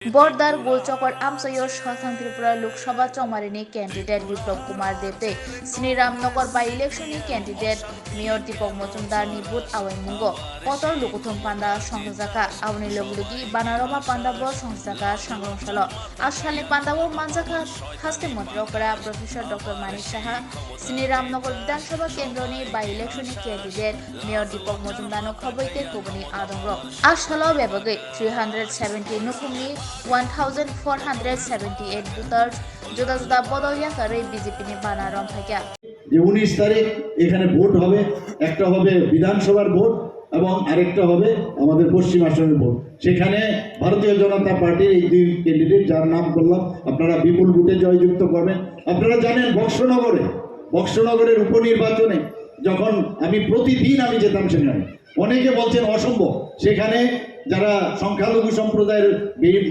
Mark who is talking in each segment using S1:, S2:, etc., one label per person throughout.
S1: বর্দার গোলচকর আমসৈয়র সসাং ত্রিপুরা লোকসভা চমারিনি ক্যান্ডিডেট বিপ্লব কুমার দেবতে শ্রীরামনগর বাই ইলেকশনनि ক্যান্ডিডেট মেয়র দীপক মজুমদারनि বুথ আওয়াইमुंग पतर लुकुथुम पान्डा संजाका आवनि लगलुगि बानारमा पान्डाबो संजाका सांग्रांसाल आसालनि पान्डाबो मानजाका हास्ते मन्त्रीफोरा प्रफेसर डॉक्टर मानिक साहा श्रीरामनगर विधानसभा केन्द्रनि बाई इलेक्शननि कैंडिडेट मेयर दीपक मजुमदारनो खबैते कुबनि आदंग आसालाव बेबागै 370 नुखुमनि 1478 ভোটার জুদা জুদা বদলিয়া করে বিজেপি বানারম থেকে
S2: যে 19 তারিখ এখানে ভোট হবে, একটা হবে বিধানসভার ভোট এবং আরেকটা হবে আমাদের পশ্চিম আসনের ভোট। সেখানে ভারতীয় জনতা পার্টির এই দুই ক্যান্ডিডেট যার নাম করলাম আপনারা বিপুল ভোটে জয়যুক্ত করবেন। আপনারা জানেন বক্সনগরের উপনির্বাচনে যখন আমি প্রতিদিন আমি যেতাম সেখানে, অনেকে বলছেন অসম্ভব, সেখানে যারা সংখ্যালঘু সম্প্রদায়ের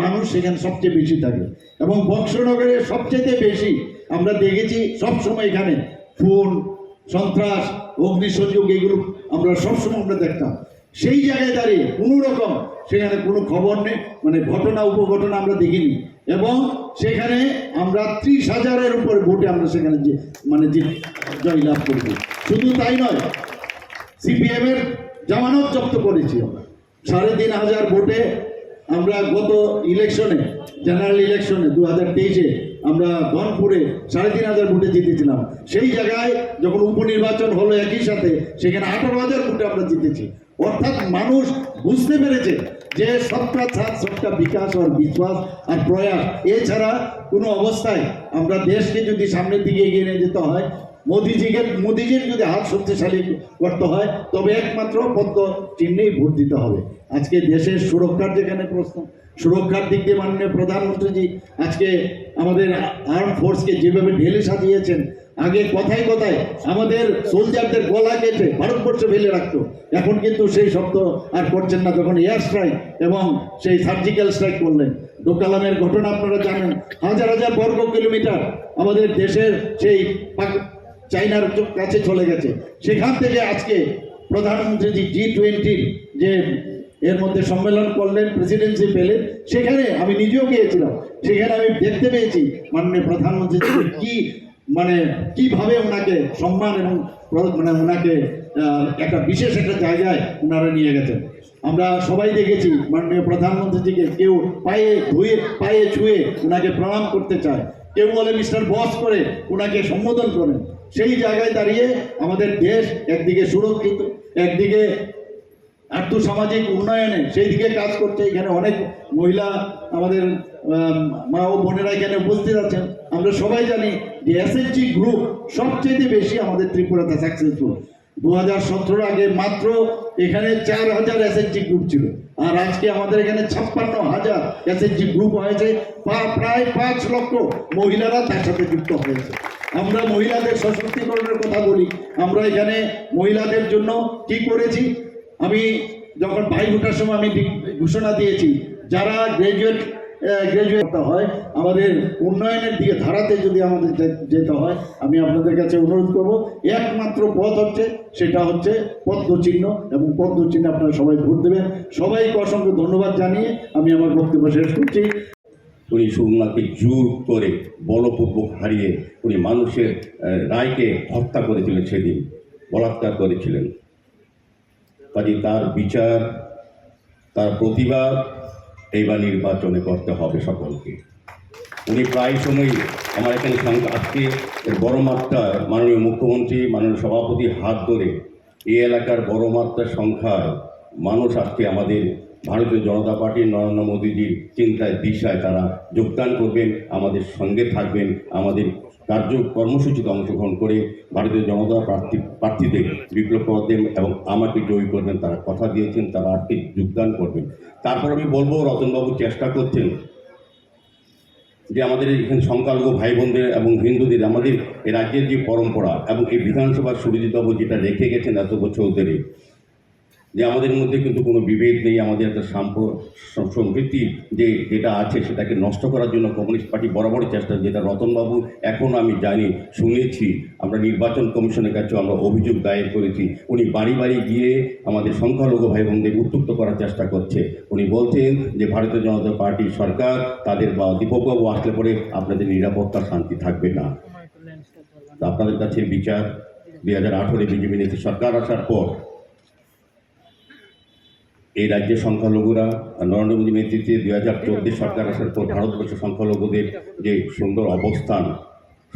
S2: মানুষ সেখানে সবচেয়ে বেশি থাকে এবং বক্সনগরে সবচেয়ে বেশি আমরা দেখেছি সবসময় এখানে খুন সন্ত্রাস অগ্নিসংযোগ এগুলো আমরা সবসময় আমরা দেখতাম। সেই জায়গায় দাঁড়িয়ে কোনো রকম সেখানে কোনো খবর নেই, মানে ঘটনা উপঘটনা আমরা দেখিনি এবং সেখানে আমরা 30,000-এর উপরে ভোটে আমরা সেখানে যে জয়লাভ করবো। শুধু তাই নয়, সিপিএমের জামানত জব্দ করেছি আমরা 3,500 ভোটে। আমরা গত ইলেকশনে জেনারেল ইলেকশনে 2023-এ আমরা গনপুরে 3,500 ভোটে জিতেছিলাম। সেই জায়গায় যখন উপনির্বাচন হলো একই সাথে সেখানে 18,000 ভোটে আমরা জিতেছি। অর্থাৎ মানুষ বুঝতে পেরেছে যে সবকা সাথ সবকা বিকাশ আর বিশ্বাস আর প্রয়াস এছাড়া কোনো অবস্থায় আমরা দেশকে যদি সামনের দিকে এগিয়ে নিয়ে যেতে হয়, মোদিজির যদি হাত শক্তিশালী করতে হয় তবে একমাত্র পদ্ম চিহ্নেই ভোট দিতে হবে। আজকে দেশের সুরক্ষার যেখানে প্রশ্ন, সুরক্ষার দিক দিয়ে মাননীয় প্রধানমন্ত্রীজি আজকে আমাদের আর্ম ফোর্সকে যেভাবে ঢেলে সাজিয়েছেন, আগে কথায় কথায় আমাদের সোলজারদের গলা কেটে ভারতবর্ষে ফেলে রাখতো, এখন কিন্তু সেই শব্দ আর করছেন না। যখন এয়ার স্ট্রাইক এবং সেই সার্জিক্যাল স্ট্রাইক করলেন, ডোকালামের ঘটনা আপনারা জানেন, হাজার হাজার বর্গ কিলোমিটার আমাদের দেশের সেই চাইনার কাছে চলে গেছে। সেখান থেকে আজকে প্রধানমন্ত্রী G20 যে এর মধ্যে সম্মেলন করলেন, প্রেসিডেন্সি পেলেন, সেখানে আমি নিজেও গিয়েছিলাম। সেখানে আমি দেখতে পেয়েছি মাননীয় প্রধানমন্ত্রী কিভাবে ওনাকে সম্মান এবং ওনাকে একটা বিশেষ একটা জায়গায় ওনারা নিয়ে গেছেন। আমরা সবাই দেখেছি মাননীয় প্রধানমন্ত্রীজিকে কেউ পায়ে ছুঁয়ে ওনাকে প্রণাম করতে চায়, কেউ বলে মিস্টার বস করে ওনাকে সম্বোধন করেন। সেই জায়গায় দাঁড়িয়ে আমাদের দেশ একদিকে সুরক্ষিত, একদিকে আর্থসামাজিক উন্নয়নে সেই দিকে কাজ করছে। এখানে অনেক মহিলা আমাদের মা ও বোনেরা এখানে উপস্থিত আছেন। আমরা সবাই জানি যে এসএইচজি গ্রুপ সবচেয়ে বেশি আমাদের ত্রিপুরাতে সাকসেসফুল। 2017 আগে মাত্র এখানে 4,000 এসএইচজি গ্রুপ ছিল, আর আজকে আমাদের এখানে 56,000 এসএইচজি গ্রুপ হয়েছে। প্রায় 5 লক্ষ মহিলারা তার সাথে যুক্ত হয়েছে। আমরা মহিলাদের সশক্তিকরণের কথা বলি, আমরা এখানে মহিলাদের জন্য কি করেছি, আমি যখন ভাই ভোটার সময় আমি ঘোষণা দিয়েছি যারা গ্রাজুয়েট হয় আমাদের উন্নয়নের দিকে ধারাতে যদি আমাদের যেতে হয়, আমি আপনাদের কাছে অনুরোধ করব একমাত্র পথ হচ্ছে সেটা হচ্ছে পদ্ম চিহ্ন, এবং পদ্ম চিহ্নে আপনারা সবাই ভোট দেবেন। সবাইকে অসংখ্য ধন্যবাদ জানিয়ে আমি আমার বক্তব্য শেষ করছি।
S3: উনি সুরমাকে জোর করে বলপূর্বক হারিয়ে উনি মানুষের রায়কে হত্যা করেছিলেন, সেদিন বলাৎকার করেছিলেন। কাজে তার বিচার, তার প্রতিবাদ এইবার নির্বাচনে করতে হবে সকলকে। উনি প্রায় সময়ই আমার এখানে আজকে বড় মাত্রার মাননীয় মুখ্যমন্ত্রী, মাননীয় সভাপতির হাত ধরে এই এলাকার বড় মাত্রার সংখ্যায় মানুষ আজকে আমাদের ভারতীয় জনতা পার্টির নরেন্দ্র মোদীজির চিন্তায় দিশায় তারা যোগদান করবেন, আমাদের সঙ্গে থাকবেন, আমাদের কর্মসূচিতে অংশগ্রহণ করে ভারতীয় জনতা প্রার্থীদের বিপ্লব করবেন এবং আমাকে জয়ী করবেন। তারা কথা দিয়েছেন, তারা আর্থিক যোগদান করবেন। তারপর আমি বলবো, রতনবাবু চেষ্টা করছেন যে আমাদের এখানে সংখ্যালঘু ভাই বোনদের এবং হিন্দুদের আমাদের এই রাজ্যের যে পরম্পরা এবং এই বিধানসভার সুরজিৎবাবু যেটা রেখে গেছেন এত বছর ধরে, যে আমাদের মধ্যে কিন্তু কোনো বিভেদ নেই, আমাদের একটা সম্প্রীতি যেটা আছে সেটাকে নষ্ট করার জন্য কমিউনিস্ট পার্টি বরাবরই চেষ্টা, যেটা রতনবাবু এখন আমি জানি, শুনেছি, আমরা নির্বাচন কমিশনের কাছে আমরা অভিযোগ দায়ের করেছি। উনি বাড়ি বাড়ি গিয়ে আমাদের সংখ্যালঘু ভাই বোনদের উত্তপ্ত করার চেষ্টা করছে। উনি বলছেন যে ভারতীয় জনতা পার্টির সরকার তাদের বা দীপকবাবু আসলে পরে আপনাদের নিরাপত্তা শান্তি থাকবে না। আপনাদের কাছে বিচার 2018 বিজেপি নেত্রী সরকার আসার পর এই রাজ্যের সংখ্যালঘুরা নরেন্দ্র মোদী নেতৃত্বে 2014 সরকার আসার পর ভারতবর্ষের সংখ্যালঘুদের যে সুন্দর অবস্থান,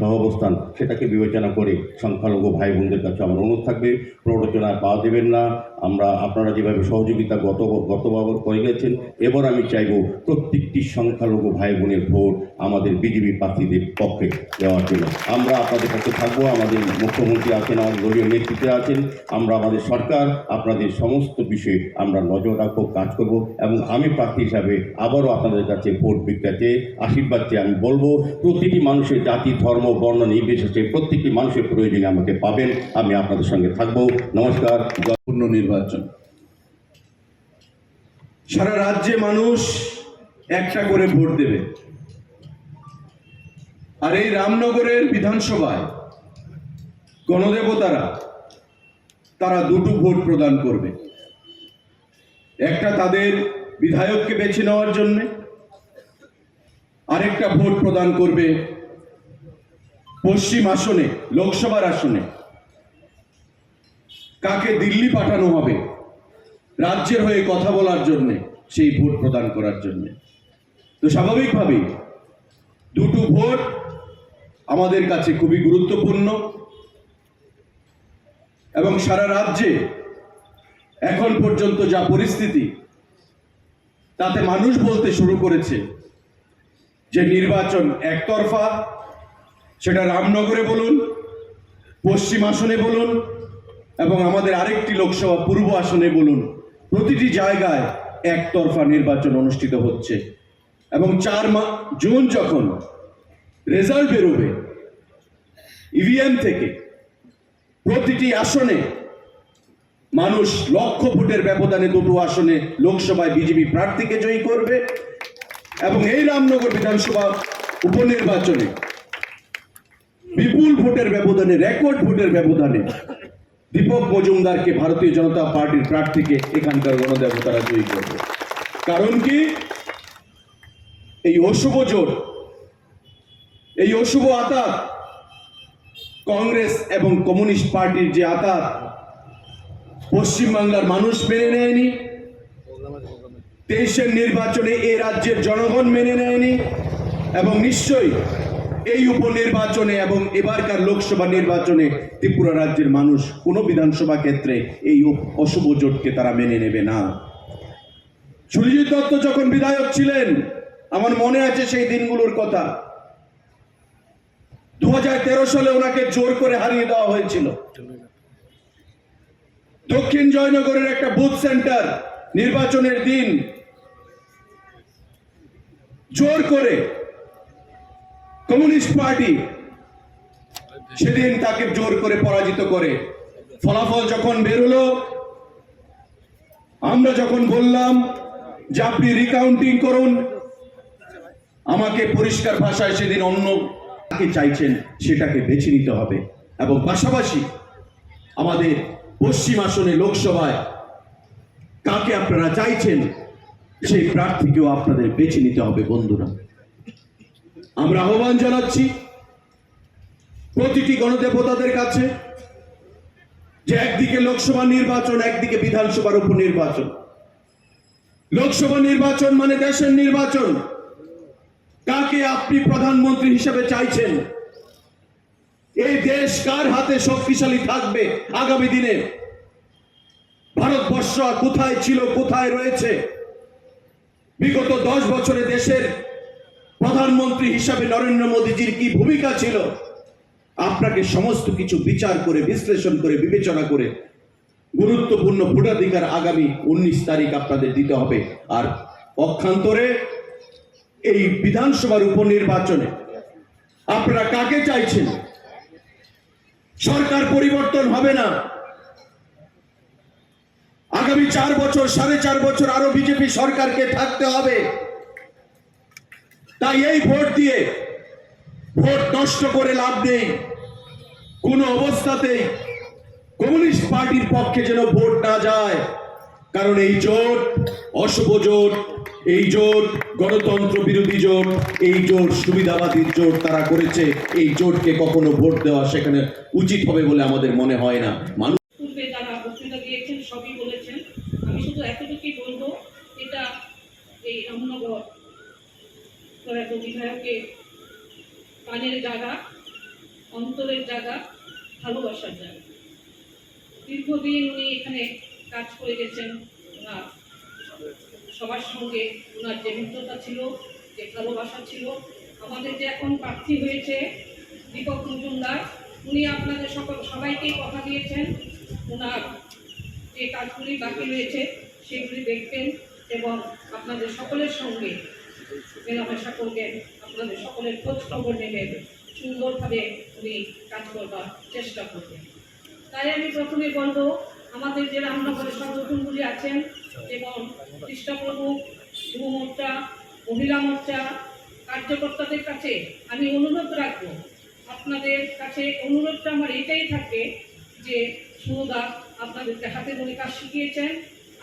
S3: সহাবস্থান, সেটাকে বিবেচনা করে সংখ্যালঘু ভাই বোনদের কাছে আমার অনুরোধ থাকবে, প্ররোচনা পা দেবেন না। আপনারা যেভাবে সহযোগিতা গতবার করে গেছেন, এবার আমি চাইব প্রত্যেকটি সংখ্যালঘু ভাই বোনের ভোট আমাদের বিজেপি প্রার্থীদের পক্ষে দেওয়ার জন্য। আমরা আপনাদের কাছে থাকবো, আমাদের মুখ্যমন্ত্রী আছেন, আমাদের দলীয় নেতৃত্বে আছেন, আমরা আমাদের সরকার আপনাদের সমস্ত বিষয়ে আমরা নজর রাখবো, কাজ করব। এবং আমি প্রার্থী হিসাবে আবারও আপনাদের কাছে ভোট ভিক্ষাতে আশীর্বাদ চেয়ে আমি বলবো, প্রতিটি মানুষের জাতি, ধর্ম, বর্ণ নির্বিশেষে প্রত্যেকটি মানুষের প্রয়োজনে আমাকে পাবেন, আমি আপনাদের সঙ্গে থাকবো। নমস্কার।
S4: পূর্ণ নির্বাচন, সারা রাজ্যে মানুষ একটা করে ভোট দেবে। আর এই রামনগরের বিধানসভায় গণদেবতারা তারা দুটো ভোট প্রদান করবে। একটা তাদের বিধায়ককে বেছে নেওয়ার জন্য, আরেকটা ভোট প্রদান করবে পশ্চিম আসনে, লোকসভার আসনে কাকে দিল্লি পাঠানো হবে রাজ্যের হয়ে কথা বলার জন্য, সেই ভোট প্রদান করার জন্য। তো স্বাভাবিকভাবেই দুটো ভোট আমাদের কাছে খুবই গুরুত্বপূর্ণ। এবং সারা রাজ্যে এখন পর্যন্ত যা পরিস্থিতি, তাতে মানুষ বলতে শুরু করেছে যে নির্বাচন একতরফা, সেটা রামনগরে বলুন, পশ্চিম আসনে বলুন, এবং আমাদের আরেকটি লোকসভা পূর্ব আসনে বলুন, প্রতিটি জায়গায় একতরফা নির্বাচন অনুষ্ঠিত হচ্ছে। এবং 4 জুন যখন রেজাল্ট বেরোবে ইভিএম থেকে, প্রতিটি আসনে মানুষ লক্ষ ভোটের ব্যবধানে দুটো আসনে লোকসভায় বিজেপি প্রার্থীকে জয়ী করবে। এবং এই রামনগর বিধানসভা উপনির্বাচনে বিপুল ভোটের ব্যবধানে, রেকর্ড ভোটের ব্যবধানে দীপক মজুমদারকে, ভারতীয় জনতা পার্টির প্রার্থীকে এখানকার গণদেবতারা জয়ী করবে। কারণ কি, এই অশুভ জোট, এই অশুভ আতাত, কংগ্রেস এবং কমিউনিস্ট পার্টির যে আতাত পশ্চিমবাংলার মানুষ মেনে নেয়নি, 23-এর নির্বাচনে এই রাজ্যের জনগণ মেনে নেয়নি, এবং নিশ্চয়ই এই উপনির্বাচনে এবং এবারকার লোকসভা নির্বাচনে ত্রিপুরা রাজ্যের মানুষ কোনো বিধানসভা ক্ষেত্রে এই অশুভ জোটকে তারা মেনে নেবে না। সুরজিৎ দত্ত যখন বিধায়ক ছিলেন, আমার মনে আছে সেই দিনগুলোর কথা। 2013 সালে ওনাকে জোর করে হারিয়ে দেওয়া হয়েছিল। দক্ষিণ জয়নগরের একটা বুথ সেন্টার নির্বাচনের দিন জোর করে কমিউনিস্ট পার্টি সেদিন তাকে জোর করে পরাজিত করে। ফলাফল যখন বেরোলো, আমরা যখন বললাম যে আপনি রিকাউন্টিং করুন, আমাকে পরিষ্কার ভাষায় সেদিন অন্য কাকে চাইছেন সেটাকে বেছে নিতে হবে। এবং পাশাপাশি আমাদের পশ্চিম আসনে লোকসভায় কাকে আপনারা চাইছেন সেই প্রার্থীকেও আপনাদের বেছে নিতে হবে। বন্ধুরা, আমরা আহ্বান জানাচ্ছি প্রতিটি গণদেবতাদের কাছে যে একদিকে লোকসভা নির্বাচন, একদিকে বিধানসভার উপনির্বাচন। লোকসভা নির্বাচন মানে দেশের নির্বাচন। কাকে আপনি প্রধানমন্ত্রী হিসেবে চাইছেন? এই দেশ কার হাতে শক্তিশালী থাকবে আগামী দিনে? ভারতবর্ষ কোথায় ছিল, কোথায় রয়েছে? বিগত 10 বছরে দেশের প্রধানমন্ত্রী হিসাবে নরেন্দ্র মোদীজির কি ভূমিকা ছিল? আপনাকে সমস্ত কিছু বিচার করে, বিশ্লেষণ করে, বিবেচনা করে গুরুত্বপূর্ণ ভোটাধিকার আগামী 19 তারিখ আপনাদের দিতে হবে। আর পক্ষান্তরে এই বিধানসভার উপনির্বাচনে আপনারা কাকে চাইছেন? সরকার পরিবর্তন হবে না, আগামী 4 বছর 4.5 বছর আরো বিজেপি সরকারকে থাকতে হবে। তাই এই ভোট দিয়ে ভোট নষ্ট করে লাভ নেই। কোনো অবস্থাতেই কমিউনিস্ট পার্টির পক্ষে যেন ভোট না যায়, কারণ এই জোট অশুভ জোট, এই জোট গণতন্ত্র বিরোধী জোট, এই জোট সুবিধাবাদীর জোট তারা করেছে। এই জোটকে কখনো ভোট দেওয়া সেখানে উচিত হবে বলে আমাদের মনে হয় না। মানুষ
S5: পূর্বে যারা বক্তৃতা দিয়েছেন সবই বলেছেন, আমি শুধু এতটুকুই বলবো, এটা এই রামনগর প্রয়াত বিধায়কের প্রাণের জায়গা, অন্তরের জায়গা, ভালোবাসার জায়গা। দীর্ঘদিন উনি এখানে কাজ করে গেছেন। ওনার সবার সঙ্গে ওনার যে মিত্রতা ছিল, যে ভালোবাসা ছিল। আমাদের যে এখন প্রার্থী হয়েছে দীপক মজুমদার, উনি আপনাদের সবাইকেই কথা দিয়েছেন ওনার যে কাজগুলি বাকি রয়েছে সেগুলি দেখবেন এবং আপনাদের সকলের সঙ্গে মেলামেশা করবেন, আপনাদের সকলের খোঁজ খবর নেবেন, সুন্দরভাবে উনি কাজ করবার চেষ্টা করবেন। তাই আমি প্রথমে বলবো, আমাদের যে রামনগরের সংগঠনগুলি আছেন যেমন খ্রিস্টপ্রভু, যুব মোর্চা, মহিলা মোর্চা, কার্যকর্তাদের কাছে আমি অনুরোধ রাখবো, আপনাদের কাছে অনুরোধটা আমার এটাই থাকে যে সুদা আপনাদেরকে হাতে ধরে কাজ শিখিয়েছেন,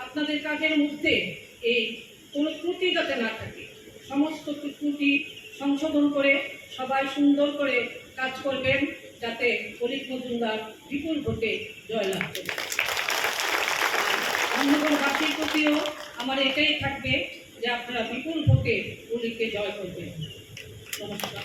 S5: আপনাদের কাজের মধ্যে এই কোনো ত্রুটি যাতে না থাকে, সমস্ত ত্রুটি সংশোধন করে সবাই সুন্দর করে কাজ করবেন যাতে ফরিদ মজুমদার বিপুল ভোটে জয়লাভ করে। রামনগরবাসীর প্রতিও আমার এটাই থাকবে যে আপনারা বিপুল ভোটে পুলিশকে জয় করবেন। নমস্কার।